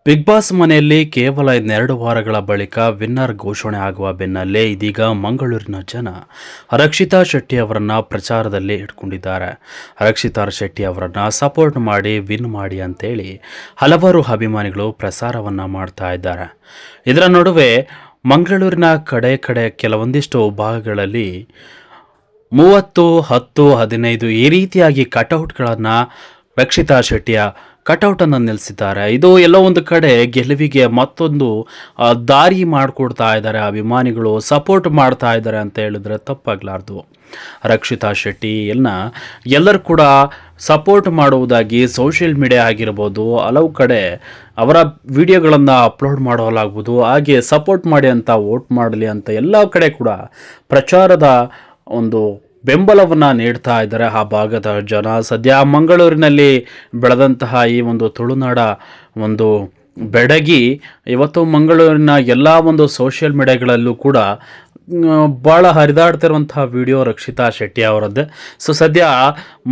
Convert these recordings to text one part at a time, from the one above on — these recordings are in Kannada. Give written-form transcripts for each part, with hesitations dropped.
ಬಿಗ್ ಬಾಸ್ ಮನೆಯಲ್ಲಿ ಕೇವಲ 2 ವಾರಗಳ ಬಳಿಕ ವಿನ್ನರ್ ಘೋಷಣೆ ಆಗುವ ಬೆನ್ನಲ್ಲೇ ಇದೀಗ ಮಂಗಳೂರಿನ ಜನ ರಕ್ಷಿತಾ ಶೆಟ್ಟಿ ಅವರನ್ನ ಪ್ರಚಾರದಲ್ಲಿ ಇಟ್ಕೊಂಡಿದ್ದಾರೆ. ರಕ್ಷಿತಾ ಶೆಟ್ಟಿ ಅವರನ್ನ ಸಪೋರ್ಟ್ ಮಾಡಿ ವಿನ್ ಮಾಡಿ ಅಂತೇಳಿ ಹಲವಾರು ಅಭಿಮಾನಿಗಳು ಪ್ರಸಾರವನ್ನ ಮಾಡ್ತಾ ಇದ್ದಾರೆ. ಇದರ ನಡುವೆ ಮಂಗಳೂರಿನ ಕಡೆ ಕೆಲವೊಂದಿಷ್ಟು ಭಾಗಗಳಲ್ಲಿ 30, 10, 15 ಈ ರೀತಿಯಾಗಿ ಕಟೌಟ್ಗಳನ್ನು ರಕ್ಷಿತಾ ಶೆಟ್ಟಿಯ ಕಟೌಟನ್ನು ನಿಲ್ಲಿಸಿದ್ದಾರೆ. ಇದು ಎಲ್ಲೋ ಒಂದು ಕಡೆ ಗೆಲುವಿಗೆ ಮತ್ತೊಂದು ದಾರಿ ಮಾಡಿಕೊಡ್ತಾ ಇದ್ದಾರೆ. ಅಭಿಮಾನಿಗಳು ಸಪೋರ್ಟ್ ಮಾಡ್ತಾ ಇದ್ದಾರೆ ಅಂತ ಹೇಳಿದ್ರೆ ತಪ್ಪಾಗಲಾರ್ದು. ರಕ್ಷಿತಾ ಶೆಟ್ಟಿಯನ್ನು ಎಲ್ಲರೂ ಕೂಡ ಸಪೋರ್ಟ್ ಮಾಡುವುದಾಗಿ ಸೋಷಿಯಲ್ ಮೀಡಿಯಾ ಆಗಿರ್ಬೋದು, ಹಲವು ಕಡೆ ಅವರ ವಿಡಿಯೋಗಳನ್ನು ಅಪ್ಲೋಡ್ ಮಾಡಲಾಗ್ಬೋದು, ಹಾಗೆ ಸಪೋರ್ಟ್ ಮಾಡಿ ಅಂತ ವೋಟ್ ಮಾಡಲಿ ಅಂತ ಎಲ್ಲ ಕಡೆ ಕೂಡ ಪ್ರಚಾರದ ಒಂದು ಬೆಂಬಲವನ್ನು ನೀಡ್ತಾ ಇದ್ದಾರೆ ಆ ಭಾಗದ ಜನ. ಸದ್ಯ ಮಂಗಳೂರಿನಲ್ಲಿ ಬೆಳೆದಂತಹ ಈ ಒಂದು ತುಳುನಾಡ ಒಂದು ಬೆಡಗಿ ಇವತ್ತು ಮಂಗಳೂರಿನ ಎಲ್ಲ ಒಂದು ಸೋಷಿಯಲ್ ಮೀಡಿಯಾಗಳಲ್ಲೂ ಕೂಡ ಭಾಳ ಹರಿದಾಡ್ತಿರುವಂತಹ ವಿಡಿಯೋ ರಕ್ಷಿತಾ ಶೆಟ್ಟಿ ಅವರದ್ದೇ. ಸೊ ಸದ್ಯ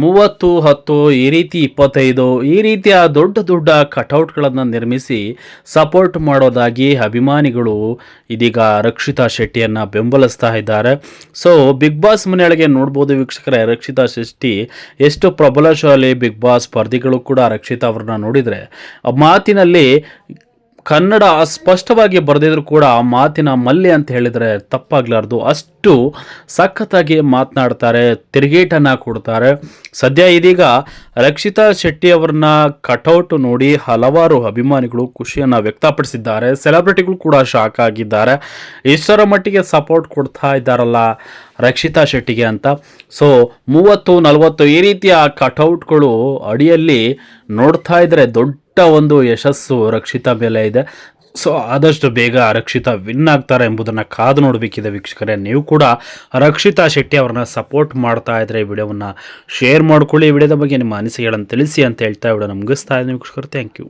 30, 10 ಈ ರೀತಿ 25 ಈ ರೀತಿಯ ದೊಡ್ಡ ಕಟೌಟ್ಗಳನ್ನು ನಿರ್ಮಿಸಿ ಸಪೋರ್ಟ್ ಮಾಡೋದಾಗಿ ಅಭಿಮಾನಿಗಳು ಇದೀಗ ರಕ್ಷಿತಾ ಶೆಟ್ಟಿಯನ್ನು ಬೆಂಬಲಿಸ್ತಾ ಇದ್ದಾರೆ. ಸೊ ಬಿಗ್ ಬಾಸ್ ಮನೆಯೊಳಗೆ ನೋಡ್ಬೋದು ವೀಕ್ಷಕರೇ, ರಕ್ಷಿತಾ ಶೆಟ್ಟಿ ಎಷ್ಟು ಪ್ರಬಲಶಾಲಿ ಬಿಗ್ ಬಾಸ್ ಸ್ಪರ್ಧಿಗಳು ಕೂಡ ರಕ್ಷಿತಾ ಅವ್ರನ್ನ ನೋಡಿದರೆ ಮಾತಿನಲ್ಲಿ ಕನ್ನಡ ಸ್ಪಷ್ಟವಾಗಿ ಬರೆದಿದ್ರು ಕೂಡ ಮಾತಿನ ಮಲ್ಲೆ ಅಂತ ಹೇಳಿದರೆ ತಪ್ಪಾಗಲಾರ್ದು. ಅಷ್ಟು ಸಖತ್ತಾಗಿ ಮಾತನಾಡ್ತಾರೆ, ತಿರುಗೇಟನ್ನು ಕೊಡ್ತಾರೆ. ಸದ್ಯ ಇದೀಗ ರಕ್ಷಿತಾ ಶೆಟ್ಟಿ ಅವ್ರನ್ನ ಕಟೌಟ್ ನೋಡಿ ಹಲವಾರು ಅಭಿಮಾನಿಗಳು ಖುಷಿಯನ್ನು ವ್ಯಕ್ತಪಡಿಸಿದ್ದಾರೆ. ಸೆಲೆಬ್ರಿಟಿಗಳು ಕೂಡ ಶಾಕ್ ಆಗಿದ್ದಾರೆ. ಇಷ್ಟರ ಮಟ್ಟಿಗೆ ಸಪೋರ್ಟ್ ಕೊಡ್ತಾ ಇದ್ದಾರಲ್ಲ ರಕ್ಷಿತಾ ಶೆಟ್ಟಿಗೆ ಅಂತ. ಸೊ 30, 40 ಈ ರೀತಿಯ ಕಟೌಟ್ಗಳು ಅಡಿಯಲ್ಲಿ ನೋಡ್ತಾ ಇದ್ದರೆ ದೊಡ್ಡ ಒಂದು ಯಶಸ್ಸು ರಕ್ಷಿತಾ ಮೇಲೆ ಇದೆ. ಸೊ ಆದಷ್ಟು ಬೇಗ ರಕ್ಷಿತಾ ವಿನ್ ಆಗ್ತಾರೆ ಎಂಬುದನ್ನು ಕಾದು ನೋಡಬೇಕಿದೆ ವೀಕ್ಷಕರೇ. ನೀವು ಕೂಡ ರಕ್ಷಿತಾ ಶೆಟ್ಟಿ ಅವ್ರನ್ನ ಸಪೋರ್ಟ್ ಮಾಡ್ತಾ ಇದ್ರೆ ಈ ವಿಡಿಯೋವನ್ನು ಶೇರ್ ಮಾಡ್ಕೊಳ್ಳಿ. ಈ ವಿಡಿಯೋದ ಬಗ್ಗೆ ನಿಮ್ಮ ಅನಿಸಿಕೆಗಳನ್ನು ತಿಳಿಸಿ ಅಂತ ಹೇಳ್ತಾ ವಿಡಿಯೋನ ಮುಗಿಸ್ತಾ ಇದ್ದೀನಿ ವೀಕ್ಷಕರು. Thank you.